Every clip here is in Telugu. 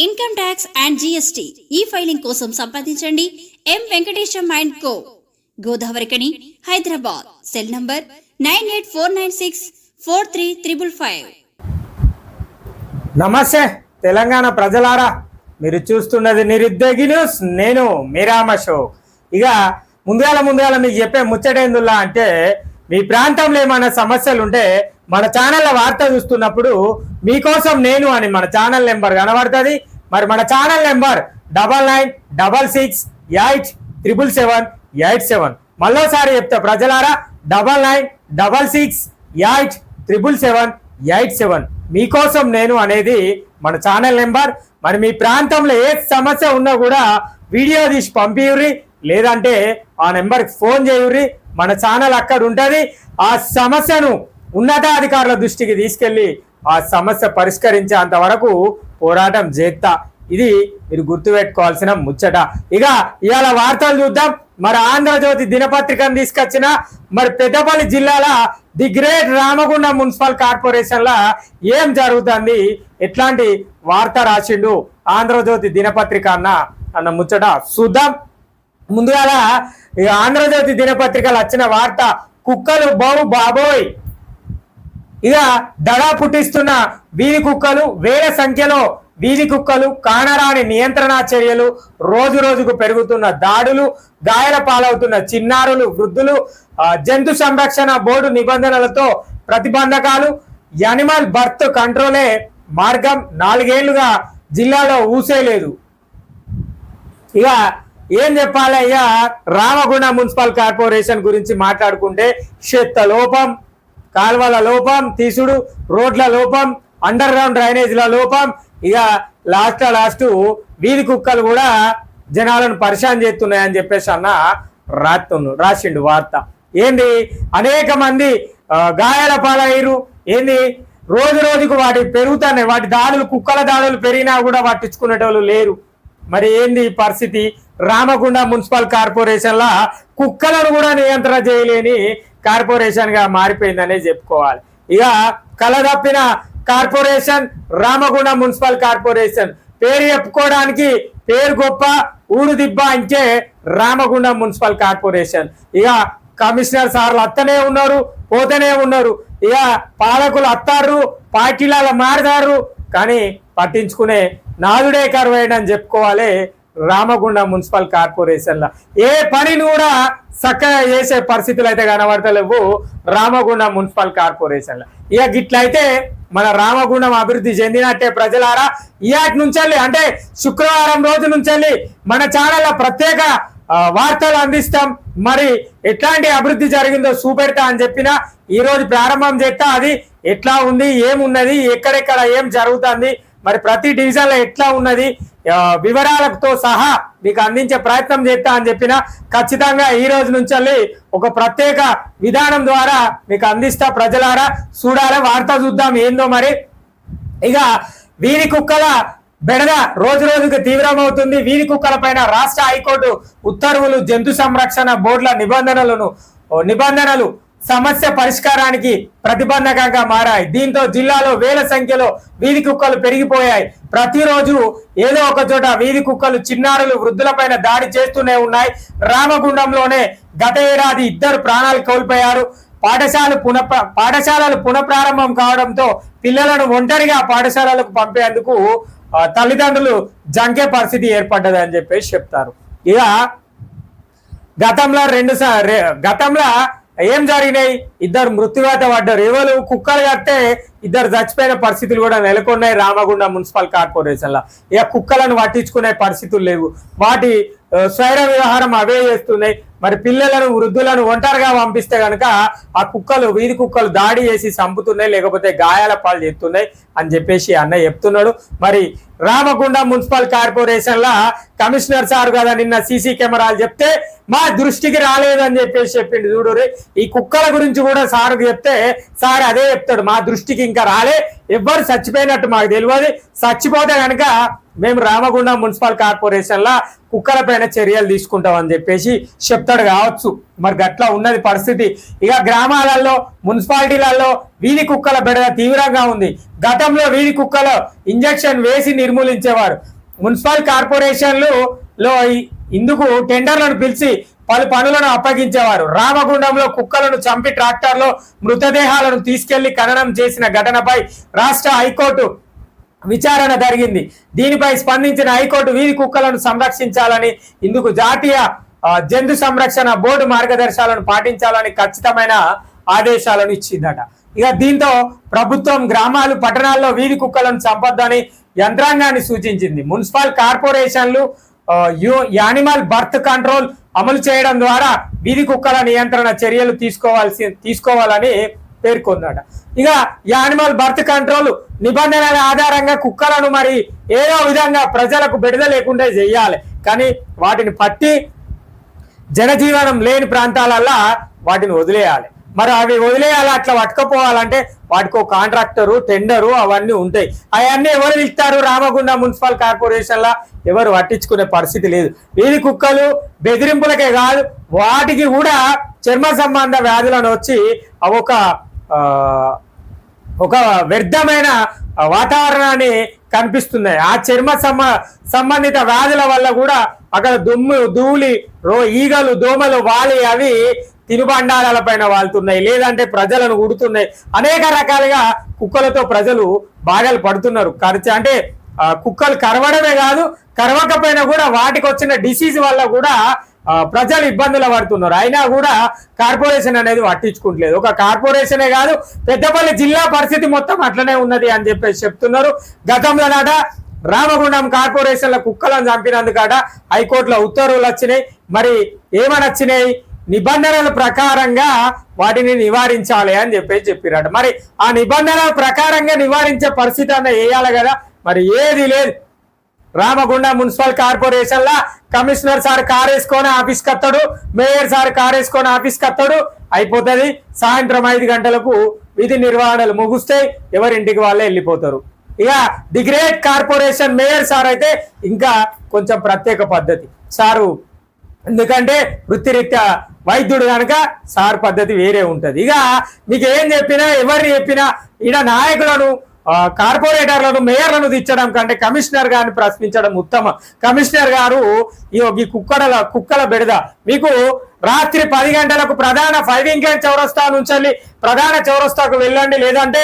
Income tax and GST e filing కోసం సంప్రదించండి M Venkatesham and co, Godavarikhani, Hyderabad. Cell number 9849643355. Namaste Telangana ప్రజలారా, మీరు చూస్తున్నది నిరుద్యోగి న్యూస్. నేను మీరామషో. ఇక ముందుగాల మీకు చెప్పే ముచ్చటేందుల్లా అంటే, మీ ప్రాంతంలో ఏమైనా సమస్యలు ఉంటే మన ఛానల్ వార్త చూస్తున్నప్పుడు మీకోసం నేను అని మన ఛానల్ నెంబర్ కనబడుతుంది. మరి మన ఛానల్ నెంబర్ 9966877787. మళ్ళోసారి చెప్తా ప్రజలారా, 9966877787. మీకోసం నేను అనేది మన ఛానల్ నెంబర్. మరి మీ ప్రాంతంలో ఏ సమస్య ఉన్నా కూడా వీడియో తీసి పంపియుర్రి, లేదంటే ఆ నెంబర్కి ఫోన్ చేయుర్రి. మన ఛానల్ అక్కడ ఉంటుంది. ఆ సమస్యను ఉన్నతాధికారుల దృష్టికి తీసుకెళ్లి ఆ సమస్య పరిష్కరించేంత వరకు పోరాటం చేస్తా. ఇది మీరు గుర్తుపెట్టుకోవాల్సిన ముచ్చట. ఇక ఇవాళ వార్తలు చూద్దాం. మరి ఆంధ్రజ్యోతి దినపత్రికను తీసుకొచ్చిన మరి పెద్దపల్లి జిల్లాల the great Ramagundam municipal corporation లా ఏం జరుగుతుంది, ఎట్లాంటి వార్త రాసిండు ఆంధ్రజ్యోతి దినపత్రిక అన్న ముచ్చట చూద్దాం. ముందుగా ఆంధ్రజ్యోతి దినపత్రికలు వచ్చిన వార్త, కుక్కలు బాబోయ్. ఇక దడా పుట్టిస్తున్న వీధి కుక్కలు, వేల సంఖ్యలో వీధి కుక్కలు, కానరాని నియంత్రణ చర్యలు, రోజు రోజుకు పెరుగుతున్న దాడులు, గాయాల పాలవుతున్న చిన్నారులు, వృద్ధులు, జంతు సంరక్షణ బోర్డు నిబంధనలతో ప్రతిబంధకాలు, యానిమల్ బర్త్ కంట్రోలే మార్గం 4 ఏళ్లుగా జిల్లాలో ఊసేలేదు. ఇక ఏం చెప్పాలి, ఇక రామగుండం మున్సిపల్ కార్పొరేషన్ గురించి మాట్లాడుకుంటే, చెత్త లోపం, కాల్వల లోపం తీసుడు, రోడ్ల లోపం, అండర్ గ్రౌండ్ డ్రైనేజీల లోపం, ఇక లాస్ట్ వీధి కుక్కలు కూడా జనాలను పరిశాన్ చేస్తున్నాయని చెప్పేసి రాసిండు వార్త. ఏంది, అనేక మంది గాయాల పాలయ్యారు. ఏంది, రోజు రోజుకు వాటి పెరుగుతున్నాయి. వాటి దాడులు, కుక్కల దాడులు పెరిగినా కూడా పట్టించుకునేటోళ్ళు లేరు. మరి ఏంది పరిస్థితి? రామగుండం మున్సిపల్ కార్పొరేషన్ లా కుక్కలను కూడా నియంత్రణ చేయలేని కార్పొరేషన్ గా మారిపోయిందనే చెప్పుకోవాలి. ఇక కలదప్పిన కార్పొరేషన్ రామగుండం మున్సిపల్ కార్పొరేషన్. పేరు చెప్పుకోవడానికి పేరు గొప్ప, ఊరు దిబ్బ అంచే రామగుండం మున్సిపల్ కార్పొరేషన్. ఇక కమిషనర్ సార్లు అత్తనే ఉన్నారు, పోతనే ఉన్నారు. ఇక పాలకులు అత్తారు, పార్టీల మారుతారు, కానీ పట్టించుకునే నాదుడే కరువైందని చెప్పుకోవాలి. రామగుండం మున్సిపల్ కార్పొరేషన్ లా ఏ పనిని కూడా చక్కగా చేసే పరిస్థితులు అయితే కనబడతలేవు రామగుండం మున్సిపల్ కార్పొరేషన్ లా. ఇక గిట్లయితే మన రామగుండం అభివృద్ధి చెందినట్టే ప్రజలారా. ఇయాటి నుంచి అంటే శుక్రవారం రోజు నుంచి మన ఛానల్ ప్రత్యేక వార్తలు అందిస్తాం. మరి ఎట్లాంటి అభివృద్ధి జరిగిందో చూపెడతా అని చెప్పిన ఈ రోజు ప్రారంభం చేస్తా. అది ఎట్లా ఉంది, ఏమున్నది, ఎక్కడెక్కడ ఏం జరుగుతుంది, మరి ప్రతి డివిజన్ లో ఎట్లా ఉన్నది, వివరాలతో సహా మీకు అందించే ప్రయత్నం చేస్తా అని చెప్పిన ఖచ్చితంగా ఈ రోజు నుంచి ఒక ప్రత్యేక విధానం ద్వారా మీకు అందిస్తా. ప్రజలారా చూడాలి, వార్త చూద్దాం ఏందో. మరి ఇక వీధి కుక్కల బెడద రోజు రోజుకు తీవ్రమవుతుంది. వీధి కుక్కల పైన రాష్ట్ర హైకోర్టు ఉత్తర్వులు, జంతు సంరక్షణ బోర్డుల నిబంధనలు సమస్య పరిష్కారానికి ప్రతిబంధకంగా మారాయి. దీంతో జిల్లాలో వేల సంఖ్యలో వీధి కుక్కలు పెరిగిపోయాయి. ప్రతిరోజు ఏదో ఒక చోట వీధి కుక్కలు, చిన్నారులు, వృద్ధులపైన దాడి చేస్తూనే ఉన్నాయి. రామగుండంలోనే గత ఏడాది 2 ప్రాణాలు కోల్పోయారు. పాఠశాలలు పునఃప్రారంభం కావడంతో పిల్లలను ఒంటరిగా పాఠశాలలకు పంపేందుకు తల్లిదండ్రులు జంకే పరిస్థితి ఏర్పడ్డది అని చెప్పేసి చెప్తారు. ఇక గతంలో ఏం జరిగినాయి, 2 మృత్యువాత పడ్డారు. ఎవరు కుక్కలు కడితే 2 చచ్చిపోయిన పరిస్థితులు కూడా నెలకొన్నాయి రామగుండం మున్సిపల్ కార్పొరేషన్ లా. ఇక కుక్కలను పట్టించుకునే పరిస్థితులు లేవు. వాటి స్వైర వ్యవహారం అవే చేస్తున్నాయి. మరి పిల్లలను, వృద్ధులను ఒంటరిగా పంపిస్తే కనుక ఆ కుక్కలు, వీధి కుక్కలు దాడి చేసి చంపుతున్నాయి, లేకపోతే గాయాల పాలు చేస్తున్నాయి అని చెప్పేసి అన్నయ్య చెప్తున్నాడు. మరి రామగుండం మున్సిపల్ కార్పొరేషన్ లా కమిషనర్ సార్ కదా నిన్న సీసీ కెమెరాలు చెప్తే మా దృష్టికి రాలేదని చెప్పేసి చెప్పిండు. చూడు, ఈ కుక్కల గురించి కూడా సార్ చెప్తే సార్ అదే చెప్తాడు, మా దృష్టికి ఇంకా రాలే, ఎవ్వరు చచ్చిపోయినట్టు మాకు తెలియదు, చచ్చిపోతే కనుక మేము రామగుండం మున్సిపల్ కార్పొరేషన్ లా కుక్కల పైన చర్యలు తీసుకుంటామని చెప్పేసి చెప్తాడు కావచ్చు. మరి గట్లా ఉన్నది పరిస్థితి. ఇక గ్రామాలలో మున్సిపాలిటీలలో వీధి కుక్కల బెడద తీవ్రంగా ఉంది. గతంలో వీధి కుక్కలు ఇంజెక్షన్ వేసి నిర్మూలించేవారు. మున్సిపల్ కార్పొరేషన్లలో ఇందుకు టెండర్లను పిలిచి పలు పనులను అప్పగించేవారు. రామగుండంలో కుక్కలను చంపి ట్రాక్టర్లో మృతదేహాలను తీసుకెళ్లి ఖననం చేసిన ఘటనపై రాష్ట్ర హైకోర్టు విచారణ జరిగింది. దీనిపై స్పందించిన హైకోర్టు వీధి కుక్కలను సంరక్షించాలని, ఇందుకు జాతీయ జంతు సంరక్షణ బోర్డు మార్గదర్శకాలను పాటించాలని ఖచ్చితమైన ఆదేశాలను ఇచ్చిందట. ఇక దీంతో ప్రభుత్వం గ్రామాలు పట్టణాల్లో వీధి కుక్కలను చంపొద్దని యంత్రాంగాన్ని సూచించింది. మున్సిపల్ కార్పొరేషన్లు యానిమల్ బర్త్ కంట్రోల్ అమలు చేయడం ద్వారా వీధి కుక్కల నియంత్రణ చర్యలు తీసుకోవాలని పేర్కొందట. ఇక యానిమల్ బర్త్ కంట్రోల్ నిబంధనల ఆధారంగా కుక్కలను మరి ఏదో విధంగా ప్రజలకు బెడద లేకుండా చేయాలి. కానీ వాటిని పట్టి జనజీవనం లేని ప్రాంతాలల్లో వాటిని వదిలేయాలి. మరి అవి వదిలేయాలి. అట్లా పట్టుకపోవాలంటే వాటికి ఒక కాంట్రాక్టరు, టెండరు అవన్నీ ఉంటాయి. అవన్నీ ఎవరు ఇస్తారు? రామగుండం మున్సిపల్ కార్పొరేషన్ లా ఎవరు పట్టించుకునే పరిస్థితి లేదు. వీధి కుక్కలు బెదిరింపులకే కాదు, వాటికి కూడా చర్మ సంబంధ వ్యాధులను వచ్చి ఒక వ్యర్థమైన వాతావరణాన్ని కనిపిస్తున్నాయి. ఆ చర్మ సంబంధిత వ్యాధుల వల్ల కూడా అక్కడ దుమ్ము, ధూళి, ఈగలు, దోమలు వాలి అవి తినుబండారాల పైన వాళ్తున్నాయి, లేదంటే ప్రజలను ఉడుతున్నాయి. అనేక రకాలుగా కుక్కలతో ప్రజలు బాధలు పడుతున్నారు. అంటే కుక్కలు కరవడమే కాదు, కరవకపోయినా కూడా వాటికి వచ్చిన డిసీజ్ వల్ల కూడా ప్రజలు ఇబ్బందులు పడుతున్నారు. అయినా కూడా కార్పొరేషన్ అనేది పట్టించుకుంటలేదు. ఒక కార్పొరేషనే కాదు, పెద్దపల్లి జిల్లా పరిస్థితి మొత్తం అట్లనే ఉన్నది అని చెప్పేసి చెప్తున్నారు. గతంలో నాట రామగుండం కార్పొరేషన్ల కుక్కలను చంపినందుకట హైకోర్టులో ఉత్తర్వులు వచ్చినాయి. మరి ఏమని వచ్చినాయి? నిబంధనల ప్రకారంగా వాటిని నివారించాలి అని చెప్పేసి చెప్పిరట. మరి ఆ నిబంధనల ప్రకారంగా నివారించే పరిస్థితి అన్న వేయాలి కదా, మరి ఏది లేదు. రామగుండం మున్సిపల్ కార్పొరేషన్ లా కమిషనర్ సార్ కార్ వేసుకొని ఆఫీస్కి వస్తాడు, మేయర్ సార్ కార్ వేసుకొని ఆఫీస్కి వస్తాడు, అయిపోతుంది. సాయంత్రం 5 గంటలకు విధి నిర్వహణలు ముగుస్తాయి, ఎవరింటికి వాళ్ళే వెళ్ళిపోతారు. ఇక the great corporation mayor sir అయితే ఇంకా కొంచెం ప్రత్యేక పద్ధతి సారు, ఎందుకంటే వృత్తిరీత్యా వైద్యుడు కనుక సార్ పద్ధతి వేరే ఉంటది. ఇక మీకు ఏం చెప్పినా, ఎవరిని చెప్పినా ఈడ నాయకులను, కార్పొరేటర్లను, మేయర్లను తెచ్చడం కంటే కమిషనర్ గారిని ప్రశ్నించడం ఉత్తమం. కమిషనర్ గారు ఈ కుక్కల బెడద మీకు రాత్రి 10 గంటలకు ప్రధాన ఫైరింగ్ లైన్ చౌరస్తా నుంచి ప్రధాన చౌరస్తాకు వెళ్ళండి, లేదంటే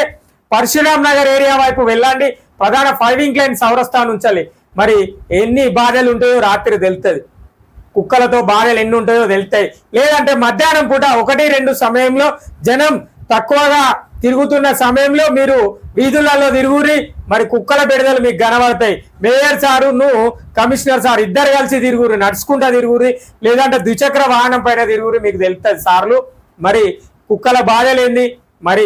పరశురామ్ నగర్ ఏరియా వైపు వెళ్ళండి. ప్రధాన ఫైరింగ్ లైన్ చౌరస్తా నుంచి మరి ఎన్ని బాధలు ఉంటాయో రాత్రి తెలుస్తుంది. కుక్కలతో బాధలు ఎన్ని ఉంటాయో తెలుస్తాయి. లేదంటే మధ్యాహ్నం పూట 1-2 సమయంలో జనం తక్కువగా తిరుగుతున్న సమయంలో మీరు వీధులలో తిరుగురి, మరి కుక్కల బెడదలు మీకు కనబడతాయి. మేయర్ సారు కమిషనర్ సార్ ఇద్దరు కలిసి తిరుగురి, నడుచుకుంటా తిరుగురి, లేదంటే ద్విచక్ర వాహనం పైన తిరుగురి, మీకు తెలుస్తుంది సార్లు. మరి కుక్కల బాధలేంది, మరి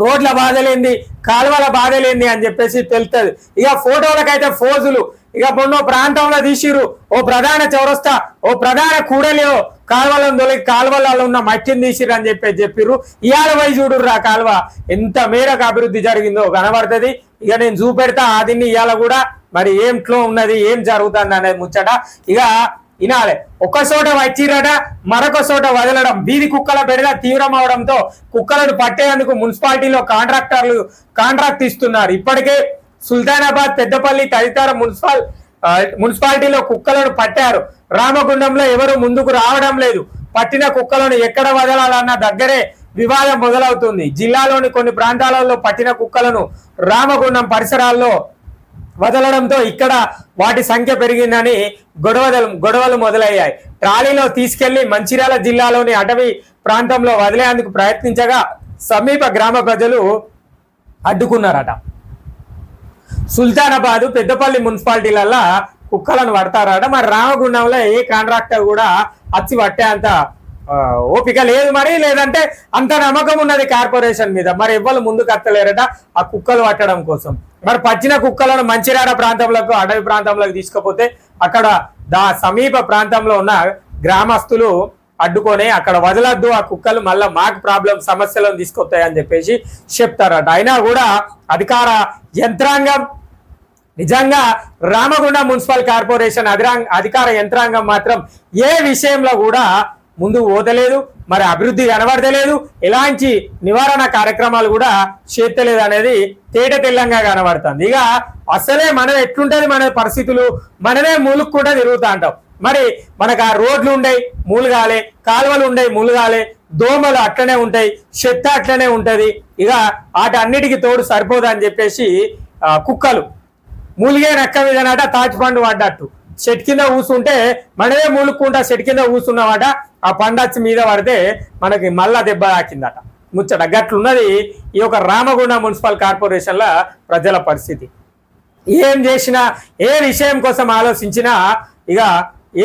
రోడ్ల బాధలేంది, కాలువల బాధలేంది అని చెప్పేసి తెలుస్తుంది. ఇక ఫోటోలకైతే ఫోజులు. ఇక మొన్న ప్రాంతంలో తీసిరు, ఓ ప్రధాన చౌరస్తా, ఓ ప్రధాన కూడలిలో కాలువలను తొలగి కాలువలలో ఉన్న మట్టిని తీసిరు అని చెప్పిర్రు. ఇవాళ పోయి చూడుర్రు, ఆ కాలువ ఎంత మేరకు అభివృద్ధి జరిగిందో కనబడుతుంది. ఇక నేను చూపెడతా ఆదిని ఇవాళ కూడా మరి ఏంట్లో ఉన్నది, ఏం జరుగుతుంది అనేది ముచ్చట. ఇక వినాలి. ఒక చోట వచ్చిరట, మరొక చోట వదలడం. వీధి కుక్కల బెడద తీవ్రం అవడంతో కుక్కలను పట్టేందుకు మున్సిపాలిటీలో కాంట్రాక్ట్ ఇస్తున్నారు. ఇప్పటికే సుల్తానాబాద్, పెద్దపల్లి తదితర మున్సిపాలిటీలో కుక్కలను పట్టారు. రామగుండంలో ఎవరు ముందుకు రావడం లేదు. పట్టిన కుక్కలను ఎక్కడ వదలాలన్న దగ్గరే వివాదం మొదలవుతుంది. జిల్లాలోని కొన్ని ప్రాంతాలలో పట్టిన కుక్కలను రామగుండం పరిసరాల్లో వదలడంతో ఇక్కడ వాటి సంఖ్య పెరిగిందని గొడవలు మొదలయ్యాయి. ట్రాలీలో తీసుకెళ్లి మంచిర్యాల జిల్లాలోని అటవీ ప్రాంతంలో వదిలేందుకు ప్రయత్నించగా సమీప గ్రామ ప్రజలు అడ్డుకున్నారట. సుల్తానాబాద్, పెద్దపల్లి మున్సిపాలిటీలల్లో కుక్కలను పడతారట. మరి రామగుండంలో ఏ కాంట్రాక్టర్ కూడా వచ్చి పట్టే అంత ఓపిక లేదు, మరి లేదంటే అంత నమ్మకం ఉన్నది కార్పొరేషన్ మీద. మరి ఎవ్వరు ముందుకు వస్తలేరట ఆ కుక్కలు పట్టడం కోసం. మరి పచ్చిన కుక్కలను మంచిర్యాల ప్రాంతంలోకి, అటవీ ప్రాంతంలోకి తీసుకుపోతే అక్కడ సమీప ప్రాంతంలో ఉన్న గ్రామస్తులు అడ్డుకొని అక్కడ వదలద్దు, ఆ కుక్కలు మళ్ళీ మాకు సమస్యలను తీసుకొస్తాయని చెప్పేసి చెప్తారట. అయినా కూడా అధికార యంత్రాంగం నిజంగా రామగుండం మున్సిపల్ కార్పొరేషన్ అధికార యంత్రాంగం మాత్రం ఏ విషయంలో కూడా ముందు పోతలేదు, మరి అభివృద్ధి కనబడతలేదు, ఎలాంటి నివారణ కార్యక్రమాలు కూడా చేస్తలేదు అనేది తేట తెల్లంగా కనబడుతుంది. ఇక అసలే మనం ఎట్లుంటది మన పరిస్థితులు, మనమే మూలుక్కుంటా తిరుగుతా అంటాం. మరి మనకు ఆ రోడ్లు ఉండయి మూలుగాలే, కాలువలు ఉండయి మూలుగాలే, దోమలు అట్లనే ఉంటాయి, చెత్త అట్లనే ఉంటది. ఇక వాటన్నిటికీ తోడు సరిపోదని చెప్పేసి కుక్కలు మూలిగే నక్క మీదనట తాచిపండు పడ్డట్టు చెట్టు కింద కూసుంటే మనమే మూలుక్కుంటా చెట్టు కింద కూసున్నవాట, ఆ పండచ్చి మీద పడితే మనకి మళ్ళా దెబ్బ తాకిందట. ముచ్చట గట్లున్నది ఈ యొక్క రామగుండం మున్సిపల్ కార్పొరేషన్ల ప్రజల పరిస్థితి. ఏం చేసినా, ఏ విషయం కోసం ఆలోచించినా ఇక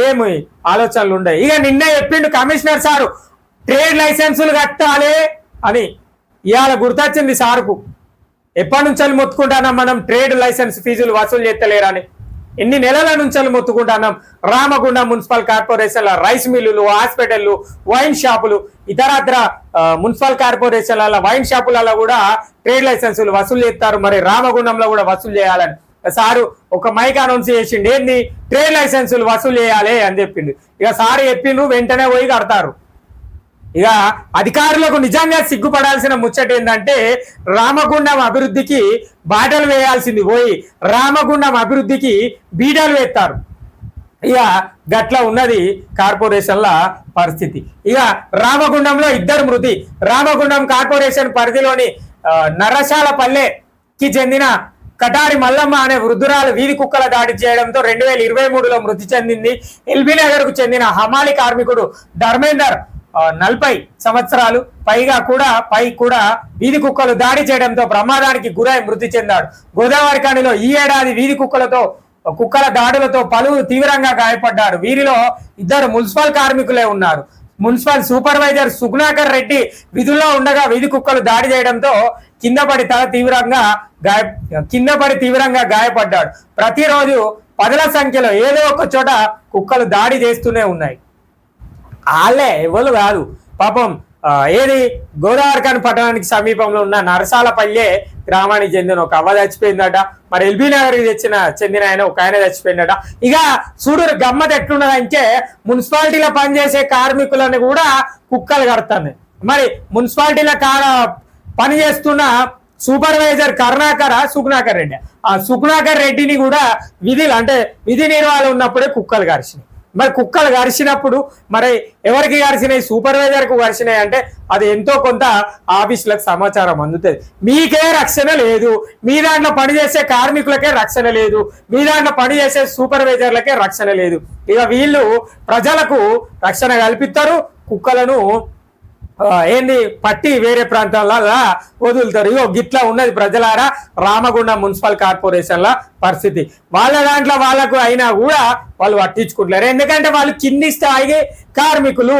ఏమి ఆలోచనలు ఉండవు. ఇక నిన్నే చెప్పిండు కమిషనర్ సారు ట్రేడ్ లైసెన్సులు కట్టాలి అని. ఇవాళ గుర్తొచ్చింది సార్కు. ఎప్పటి నుంచి మొత్తుకుంటున్నాం మనం ట్రేడ్ లైసెన్స్ ఫీజులు వసూలు చేస్తలేరని. ఎన్ని నెలల నుంచి మొత్తుకుంటున్నాం. రామగుండం మున్సిపల్ కార్పొరేషన్ల రైస్ మిల్లులు, హాస్పిటల్లు, వైన్ షాపులు, ఇతరత్ర మున్సిపల్ కార్పొరేషన్ల వైన్ షాపులలో కూడా ట్రేడ్ లైసెన్సులు వసూలు చేస్తారు. మరి రామగుండంలో కూడా వసూలు చేయాలని సారు ఒక మైక్ అనౌన్స్ చేసిండు. ఏంది ట్రేడ్ లైసెన్సులు వసూలు చేయాలి అని చెప్పిండు. ఇక సారు చెప్పిండు, వెంటనే పోయి కడతారు. ఇక అధికారులకు నిజంగా సిగ్గుపడాల్సిన ముచ్చట ఏంటంటే రామగుండం అభివృద్ధికి బాటలు వేయాల్సింది పోయి రామగుండం అభివృద్ధికి బీడలు వేస్తారు. ఇక గట్ల ఉన్నది కార్పొరేషన్ల పరిస్థితి. ఇక రామగుండంలో 2 మృతి. రామగుండం కార్పొరేషన్ పరిధిలోని నరసాలపల్లెకి చెందిన కటారి మల్లమ్మ అనే వృద్ధురాలు వీధి కుక్కల దాడి చేయడంతో 2023లో మృతి చెందింది. ఎల్బీ నగర్ కు చెందిన హమాలి కార్మికుడు ధర్మేందర్ 40 సంవత్సరాలు పై కూడా వీధి కుక్కలు దాడి చేయడంతో ప్రమాదానికి గురై మృతి చెందాడు. గోదావరి ఖనిలో ఈ ఏడాది వీధి కుక్కల దాడులతో పలువురు తీవ్రంగా గాయపడ్డారు. వీరిలో 2 మున్సిపల్ కార్మికులే ఉన్నారు. మున్సిపల్ సూపర్వైజర్ సుగుణాకర్ రెడ్డి విధుల్లో ఉండగా వీధి కుక్కలు దాడి చేయడంతో కింద పడి తీవ్రంగా గాయపడ్డాడు. ప్రతిరోజు 10ల సంఖ్యలో ఏదో ఒక చోట కుక్కలు దాడి చేస్తూనే ఉన్నాయి. వాళ్ళే ఎవరు కాదు పాపం. ఏది గోదావరిఖని పట్టణానికి సమీపంలో ఉన్న నరసాలపల్లె గ్రామానికి చెందిన ఒక అవ్వ చచ్చిపోయిందట. మరి ఎల్బీ నగర్ చెందిన ఒక ఆయన చచ్చిపోయిందట. ఇక చూడు గమ్మత్ ఎట్లున్నదంటే మున్సిపాలిటీలో పనిచేసే కార్మికులను కూడా కుక్కలు కడతాయి. మరి మున్సిపాలిటీలో పని చేస్తున్న సూపర్వైజర్ సుగుణాకర్ రెడ్డి, ఆ సుగుణాకర్ రెడ్డిని కూడా విధి నిర్వహణ ఉన్నప్పుడే కుక్కలు కరిచినాయి. మరి కుక్కలు కరిచినప్పుడు మరి ఎవరికి కరిచినాయి? సూపర్వైజర్కు కరిచినాయి అంటే అది ఎంతో కొంత ఆఫీసులకు సమాచారం అందుతుంది. మీకే రక్షణ లేదు, మీ దాంట్లో పనిచేసే కార్మికులకే రక్షణ లేదు, మీ దాంట్లో పనిచేసే సూపర్వైజర్లకే రక్షణ లేదు. ఇక వీళ్ళు ప్రజలకు రక్షణ కల్పిస్తారు, కుక్కలను ఏంది పట్టి వేరే ప్రాంతాల్లో వదులుతారు. ఇగో గిట్లా ఉన్నది ప్రజలారా రామగుండం మున్సిపల్ కార్పొరేషన్ల పరిస్థితి. వాళ్ళ దాంట్లో వాళ్ళకు అయినా కూడా వాళ్ళు పట్టించుకుంటున్నారు. ఎందుకంటే వాళ్ళు కింది స్థాయి కార్మికులు.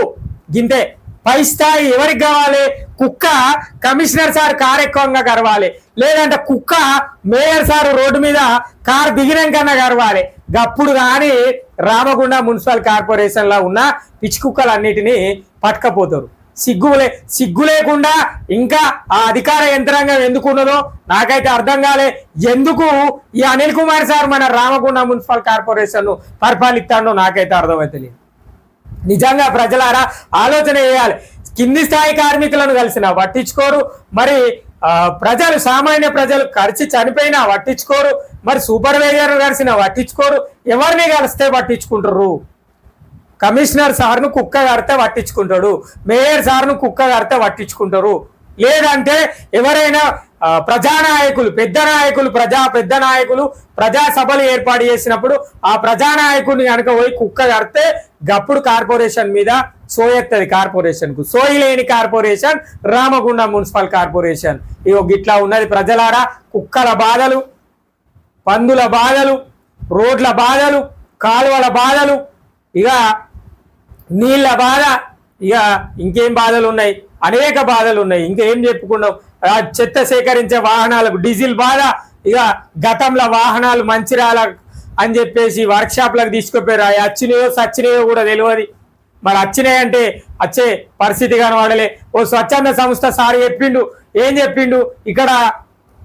గింతే పై స్థాయి ఎవరికి కావాలి? కుక్క కమిషనర్ సార్ కారు ఎక్కువగా కరవాలి, లేదంటే కుక్క మేయర్ సార్ రోడ్డు మీద కారు దిగినాకన్నా కరవాలి. గప్పుడు కానీ రామగుండం మున్సిపల్ కార్పొరేషన్ లో ఉన్న పిచ్చి కుక్కలన్నిటినీ పట్టుకపోతారు. సిగ్గు లేకుండా ఇంకా ఆ అధికార యంత్రాంగం ఎందుకున్నదో నాకైతే అర్థం కాలే. ఎందుకు ఈ అనిల్ కుమార్ సార్ మన రామగుండం మున్సిపల్ కార్పొరేషన్ పరిపాలిస్తాడో నాకైతే అర్థమైతలేదు. నిజంగా ప్రజలారా ఆలోచన చేయాలి. కింది స్థాయి కార్మికులను కలిసినా పట్టించుకోరు, మరి సామాన్య ప్రజలు కలిసి చనిపోయినా పట్టించుకోరు, మరి సూపర్వైజర్ కలిసినా పట్టించుకోరు. ఎవరిని కలిస్తే పట్టించుకుంటారు? కమిషనర్ సార్ను కుక్క కడితే పట్టించుకుంటాడు, మేయర్ సార్ను కుక్క కడితే పట్టించుకుంటారు. లేదంటే ఎవరైనా ప్రజానాయకులు పెద్ద నాయకులు ప్రజా సభలు ఏర్పాటు చేసినప్పుడు ఆ ప్రజానాయకుడిని కనుక పోయి కుక్క కడితే గప్పుడు కార్పొరేషన్ మీద సోయెత్తది. కార్పొరేషన్ కు సోయి లేని కార్పొరేషన్ రామగుండం మున్సిపల్ కార్పొరేషన్. ఇగో గిట్లా ఉన్నది ప్రజలారా. కుక్కల బాధలు, పందుల బాధలు, రోడ్ల బాధలు, కాలువల బాధలు, ఇక నీళ్ళ బాధ, ఇక ఇంకేం బాధలు ఉన్నాయి? అనేక బాధలు ఉన్నాయి. ఇంకేం చెప్పుకున్నాం? చెత్త సేకరించే వాహనాలకు డీజిల్ బాధ. ఇక గతంలో వాహనాలు మంచిర్యాల అని చెప్పేసి వర్క్షాప్లకు తీసుకుపోయారు. అవి వచ్చినాయో సచ్చినాయో కూడా తెలియదు. మరి వచ్చినాయి అంటే వచ్చే పరిస్థితి కనబడలే. ఓ స్వచ్ఛంద సంస్థ సార్ చెప్పిండు. ఏం చెప్పిండు? ఇక్కడ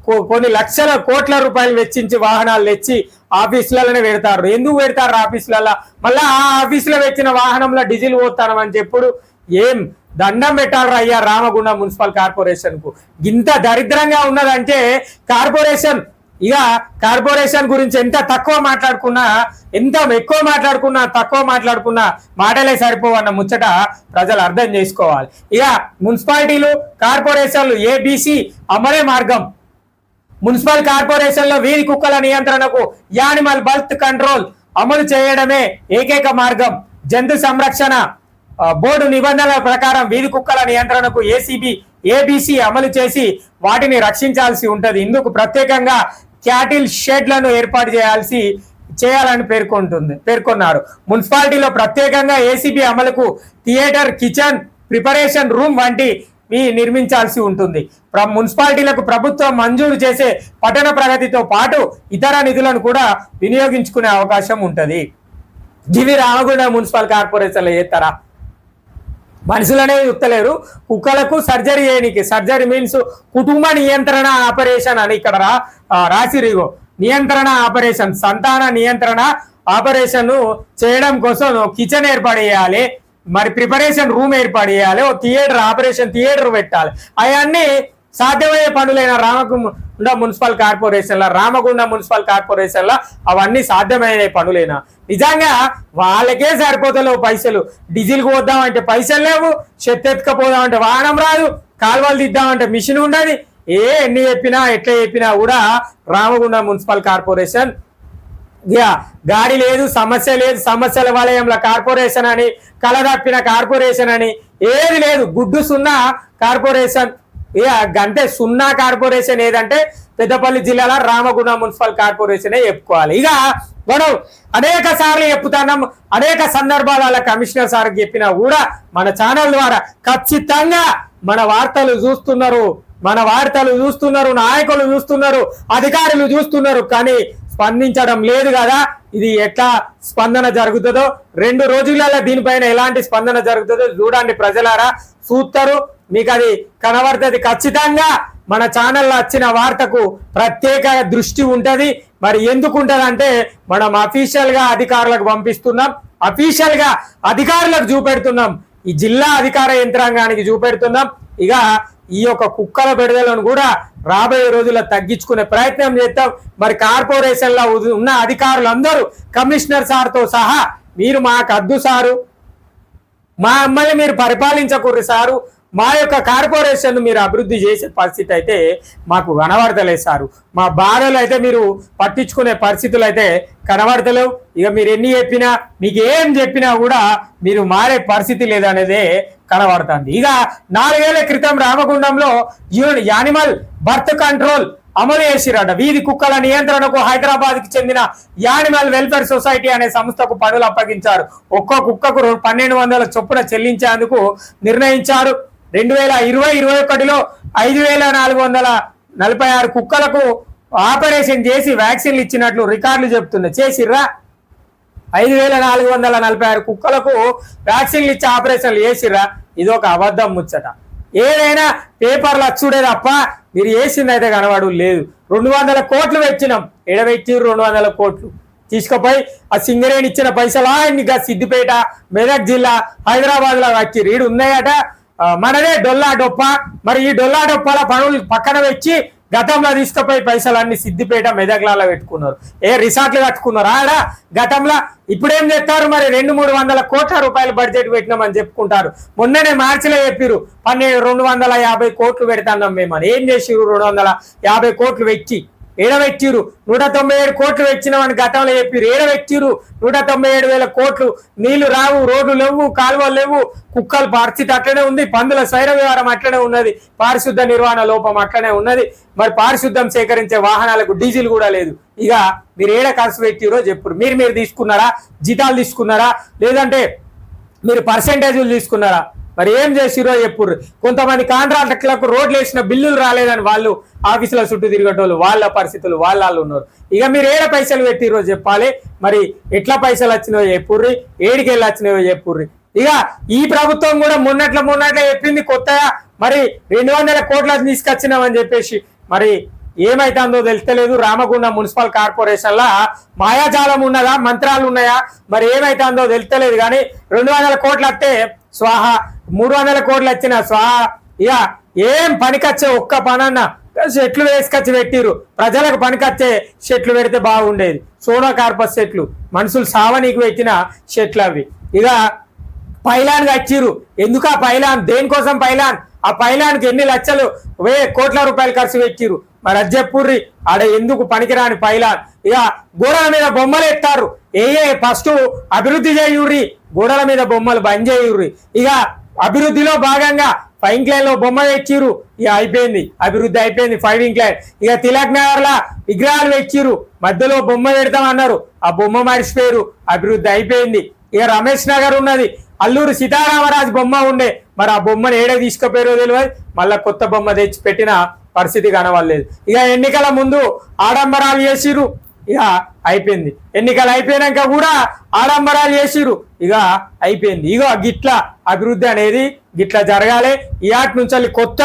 కొన్ని లక్షల కోట్ల రూపాయలు వెచ్చించి వాహనాలు తెచ్చి ఆఫీసులలోనే పెడతారు. ఎందుకు పెడతారు ఆఫీసులలో? మళ్ళీ ఆ ఆఫీసులో పెట్టిన వాహనంలో డీజిల్ పోతానని చెప్పుడు ఏం దండం పెట్టారు అయ్యా రామగుండం మున్సిపల్ కార్పొరేషన్ కు. ఇంత దరిద్రంగా ఉన్నదంటే కార్పొరేషన్, ఇక కార్పొరేషన్ గురించి ఎంత తక్కువ మాట్లాడుకున్నా, ఎంత ఎక్కువ మాట్లాడుకున్నా, తక్కువ మాట్లాడుకున్నా మాటలే సరిపోవన్న ముచ్చట ప్రజలు అర్థం చేసుకోవాలి. ఇక మున్సిపాలిటీలు కార్పొరేషన్లు ఏబిసి అమలే మార్గం. మున్సిపల్ కార్పొరేషన్ లో వీధి కుక్కల నియంత్రణకు యానిమల్ బర్త్ కంట్రోల్ అమలు చేయడమే ఏకైక మార్గం. జంతు సంరక్షణ బోర్డు నిబంధనల ప్రకారం వీధి కుక్కల నియంత్రణకు ఏబిసి అమలు చేసి వాటిని రక్షించాల్సి ఉంటది. ఇందుకు ప్రత్యేకంగా క్యాటిల్ షెడ్లను ఏర్పాటు చేయాలని పేర్కొన్నారు. మున్సిపాలిటీలో ప్రత్యేకంగా ఏసీబీ అమలుకు థియేటర్, కిచెన్, ప్రిపరేషన్ రూమ్ వంటివి నిర్మించాల్సి ఉంటుంది. మున్సిపాలిటీలకు ప్రభుత్వం మంజూరు చేసే పట్టణ ప్రగతితో పాటు ఇతర నిధులను కూడా వినియోగించుకునే అవకాశం ఉంటది. గివి రామగుండం మున్సిపల్ కార్పొరేషన్లో చేస్తారా? మనుషులనే యుక్తలేరు, కుక్కలకు సర్జరీ చేయనికి. సర్జరీ మీన్స్ కుటుంబ నియంత్రణ ఆపరేషన్ అని ఇక్కడ రాసిరిగో. నియంత్రణ ఆపరేషన్, సంతాన నియంత్రణ ఆపరేషన్ చేయడం కోసం కిచెన్ ఏర్పాటు చేయాలి, మరి ప్రిపరేషన్ రూమ్ ఏర్పాటు చేయాలి, ఓ థియేటర్, ఆపరేషన్ థియేటర్ పెట్టాలి. అవన్నీ సాధ్యమయ్యే పనులైన రామగుండం మున్సిపల్ కార్పొరేషన్ల అవన్నీ సాధ్యమయ్యే పనులేనా? నిజంగా వాళ్ళకే సరిపోతలేవు పైసలు. డీజిల్ పోద్దామంటే పైసలు లేవు, చెత్త ఎత్తుకపోదామంటే వాహనం రాదు, కాలువలు దిద్దామంటే మిషన్ ఉండదు. ఎన్ని చెప్పినా ఎట్లా చెప్పినా కూడా రామగుండం మున్సిపల్ కార్పొరేషన్ గాడి లేదు, సమస్య లేదు. సమస్యల వలయంలో కార్పొరేషన్ అని, కలదప్పిన కార్పొరేషన్ అని ఏది లేదు. గుడ్డు సున్నా కార్పొరేషన్. గంటే సున్నా కార్పొరేషన్ ఏదంటే పెద్దపల్లి జిల్లాలో రామగుండం మున్సిపల్ కార్పొరేషనే చెప్పుకోవాలి. ఇక మనం అనేక సార్లు చెప్పుతున్నాం, అనేక సందర్భాల కమిషనర్ సార్ చెప్పినా కూడా మన ఛానల్ ద్వారా ఖచ్చితంగా మన వార్తలు చూస్తున్నారు, నాయకులు చూస్తున్నారు, అధికారులు చూస్తున్నారు, కానీ స్పందించడం లేదు కదా. ఇది ఎట్లా స్పందన జరుగుతుందో, 2 రోజులలో దీనిపైన ఎలాంటి స్పందన జరుగుతుందో చూడండి ప్రజలారా. చూస్తారు, మీకు అది కనబడుతుంది. ఖచ్చితంగా మన ఛానల్లో వచ్చిన వార్తకు ప్రత్యేక దృష్టి ఉంటది. మరి ఎందుకు ఉంటది అంటే మనం అఫీషియల్ గా అధికారులకు పంపిస్తున్నాం, అఫీషియల్ గా అధికారులకు చూపెడుతున్నాం, ఈ జిల్లా అధికార యంత్రాంగానికి చూపెడుతున్నాం. ఇక ఈ యొక్క కుక్కల బెడదలను కూడా రాబోయే రోజుల్లో తగ్గించుకునే ప్రయత్నం చేస్తాం. మరి కార్పొరేషన్ లో ఉన్న అధికారులందరూ కమిషనర్ సార్తో సహా మీరు మాకు అద్దు సారు, మా అమ్మల్ని మీరు పరిపాలించకూడదు సారు, మా యొక్క కార్పొరేషన్ మీరు అభివృద్ధి చేసే పరిస్థితి అయితే మాకు కనబడతలేదు సారు, మా బాధలు అయితే మీరు పట్టించుకునే పరిస్థితులు అయితే కనబడతలేవు. ఇక మీరు ఎన్ని చెప్పినా, మీకు ఏం చెప్పినా కూడా మీరు మారే పరిస్థితి లేదనేదే కనబడుతుంది. ఇక 4 ఏళ్ల క్రితం రామగుండంలో యానిమల్ బర్త్ కంట్రోల్ అమలు చేసిరట. వీధి కుక్కల నియంత్రణకు హైదరాబాద్ కి చెందిన యానిమల్ వెల్ఫేర్ సొసైటీ అనే సంస్థకు పనులు అప్పగించారు. ఒక్కో కుక్కకు 1200 చొప్పున చెల్లించేందుకు నిర్ణయించారు. 2020-21లో 5446 కుక్కలకు ఆపరేషన్ చేసి వ్యాక్సిన్లు ఇచ్చినట్లు రికార్డులు చెప్తున్నాయి. చేసిర్రా? 5446 కుక్కలకు వ్యాక్సిన్లు ఇచ్చి ఆపరేషన్లు చేసిర్రా? ఇది ఒక అబద్ధం ముచ్చట. ఏదైనా పేపర్లు అచ్చుడే తప్ప మీరు వేసింది అయితే కనబడు లేదు. 200 కోట్లు వెచ్చినాం, ఎడవెచ్చిరు 200 కోట్లు తీసుకుపోయి ఆ సింగరేణి ఇచ్చిన పైసలా ఇంకా సిద్దిపేట, మెదక్ జిల్లా, హైదరాబాద్ లో వచ్చి రీడు ఉన్నాయట. మనదే డొల్లా డొప్ప. మరి ఈ డొల్లా డొప్పల పనులు పక్కన వచ్చి గతంలో తీసుకుపోయి పైసలన్నీ సిద్దిపేట, మెదక్లలో పెట్టుకున్నారు. రిసార్ట్లు కట్టుకున్నారు ఆడ గతంలో. ఇప్పుడేం చెప్తారు? మరి 200-300 కోట్ల రూపాయలు బడ్జెట్ పెట్టినామని చెప్పుకుంటారు. మొన్ననే మార్చిలో చెప్పిరు 250 కోట్లు పెడతాన్నాం మేమని. ఏం చేసిరు? 250 కోట్లు వెచ్చి ఏడవెచ్చిరు. 197 కోట్లు వెచ్చినామని గతంలో చెప్పిరు. ఏడవెచ్చిరు 197,000 కోట్లు. నీళ్లు రావు, రోడ్లు లేవు, కాలువలు లేవు, కుక్కల పరిస్థితి అట్లనే ఉంది, పందుల స్వైర వ్యవహారం అట్లనే ఉన్నది, పారిశుద్ధ నిర్వహణ లోపం అట్లనే ఉన్నది. మరి పారిశుద్ధం సేకరించే వాహనాలకు డీజిల్ కూడా లేదు. ఇక మీరు ఏడ ఖర్చు పెట్టిరో చెప్పురు. మీరు తీసుకున్నారా? జీతాలు తీసుకున్నారా? లేదంటే మీరు పర్సెంటేజీలు తీసుకున్నారా? మరి ఏం చేసిరో చెప్పుర్రు. కొంతమంది కాంట్రాక్టర్లకు రోడ్లు వేసిన బిల్లులు రాలేదని వాళ్ళు ఆఫీసుల చుట్టూ తిరిగేటోళ్ళు, వాళ్ళ పరిస్థితులు వాళ్ళు ఉన్నారు. ఇక మీరు ఏడ పైసలు పెట్టిరో చెప్పాలి. మరి ఎట్లా పైసలు వచ్చినాయో చెప్పుర్రి, ఏడికెళ్ళి వచ్చినాయో చెప్పుర్రి. ఇక ఈ ప్రభుత్వం కూడా మొన్నట్లో చెప్పింది కొత్తగా మరి 200 కోట్ల తీసుకొచ్చినామని చెప్పేసి. మరి ఏమైతుందో తెలుస్తలేదు. రామగుండం మున్సిపల్ కార్పొరేషన్ లా మాయాజాలం ఉన్నదా, మంత్రాలు ఉన్నాయా, మరి ఏమైతుందో తెలుస్తలేదు. కానీ 200 కోట్లు వస్తే స్వాహ, 300 కోట్లు వచ్చిన స్వాహ. ఇక ఏం పనికొచ్చే ఒక్క పనన్నా చెట్లు వేసుకొచ్చి పెట్టిరు. ప్రజలకు పనికొచ్చే చెట్లు పెడితే బాగుండేది. సోనా కార్పస్ చెట్లు, మనుషులు సావనీకి పెట్టిన చెట్లు అవి. ఇక పైలాన్ కచ్చిరు. ఎందుకు ఆ పైలాన్, దేనికోసం పైలాన్? ఆ పైలాన్కి ఎన్ని లక్షలు కోట్ల రూపాయలు ఖర్చు పెట్టిరు. మరి అది చెప్పుర్రి, ఆడ ఎందుకు పనికిరాని పైలాన్. ఇక గోడల మీద బొమ్మలు ఎత్తారు. ఫస్ట్ అభివృద్ధి చేయుర్రి, గోడల మీద బొమ్మలు బంద్ చేయుర్రి. ఇక అభివృద్ధిలో భాగంగా 5 ఇంక్లైన్ లో బొమ్మ తెచ్చిరు. ఇక అయిపోయింది, అభివృద్ధి అయిపోయింది. 5 ఇంక్లైన్. ఇక తిలక్ నగర్ లా విగ్రహాలు తెచ్చిరు, మధ్యలో బొమ్మ పెడతామన్నారు, ఆ బొమ్మ మర్చిపోయారు, అభివృద్ధి అయిపోయింది. ఇక రమేష్ నగర్ ఉన్నది, అల్లూరు సీతారామరాజు బొమ్మ ఉండే, మరి ఆ బొమ్మను ఏడే తీసుకుపోయారో తెలియదు. మళ్ళా కొత్త బొమ్మ తెచ్చి పెట్టిన పరిస్థితి కనవలేదు. ఇక ఎన్నికల ముందు ఆడంబరాలు చేసిరు, ఇక అయిపోయింది. ఎన్నికలు అయిపోయినాక కూడా ఆడంబరాలు చేసిరు, ఇక అయిపోయింది. ఇగో గిట్లా అభివృద్ధి అనేది గిట్లా జరగాలి. ఇయాటి నుంచి కొత్త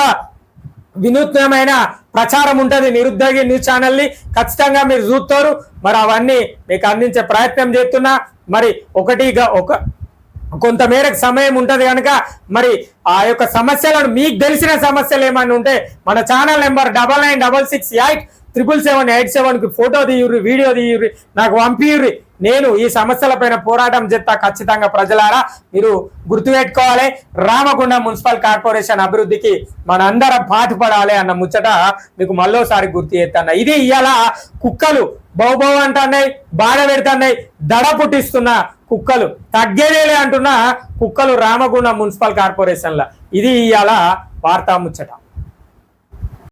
వినూత్నమైన ప్రచారం ఉంటుంది నిరుద్యోగి న్యూస్ ఛానల్ని. ఖచ్చితంగా మీరు చూస్తారు. మరి అవన్నీ మీకు అందించే ప్రయత్నం చేస్తున్నా. మరి కొంత మేరకు సమయం ఉంటుంది కనుక మరి ఆ యొక్క సమస్యలను, మీకు తెలిసిన సమస్యలు ఏమైనా ఉంటే మన ఛానల్ నెంబర్ 9966877787కి ఫోటో తీయుర్రి, వీడియో తీయుర్రి, నాకు పంపియుర్రి. నేను ఈ సమస్యలపైన పోరాటం చేస్తా. ఖచ్చితంగా ప్రజలారా మీరు గుర్తుపెట్టుకోవాలి, రామగుండం మున్సిపల్ కార్పొరేషన్ అభివృద్ధికి మనందరం పాటుపడాలి అన్న ముచ్చట మీకు మళ్ళోసారి గుర్తు చేస్తాను. ఇది ఇవాళ కుక్కలు బౌబౌ అంటున్నాయి, బాధ పెడుతున్నాయి, దడ పుట్టిస్తున్న కుక్కలు, తగ్గేదేలే అంటున్న కుక్కలు రామగుండం మున్సిపల్ కార్పొరేషన్ లా. ఇది ఇవాళ వార్తా ముచ్చట.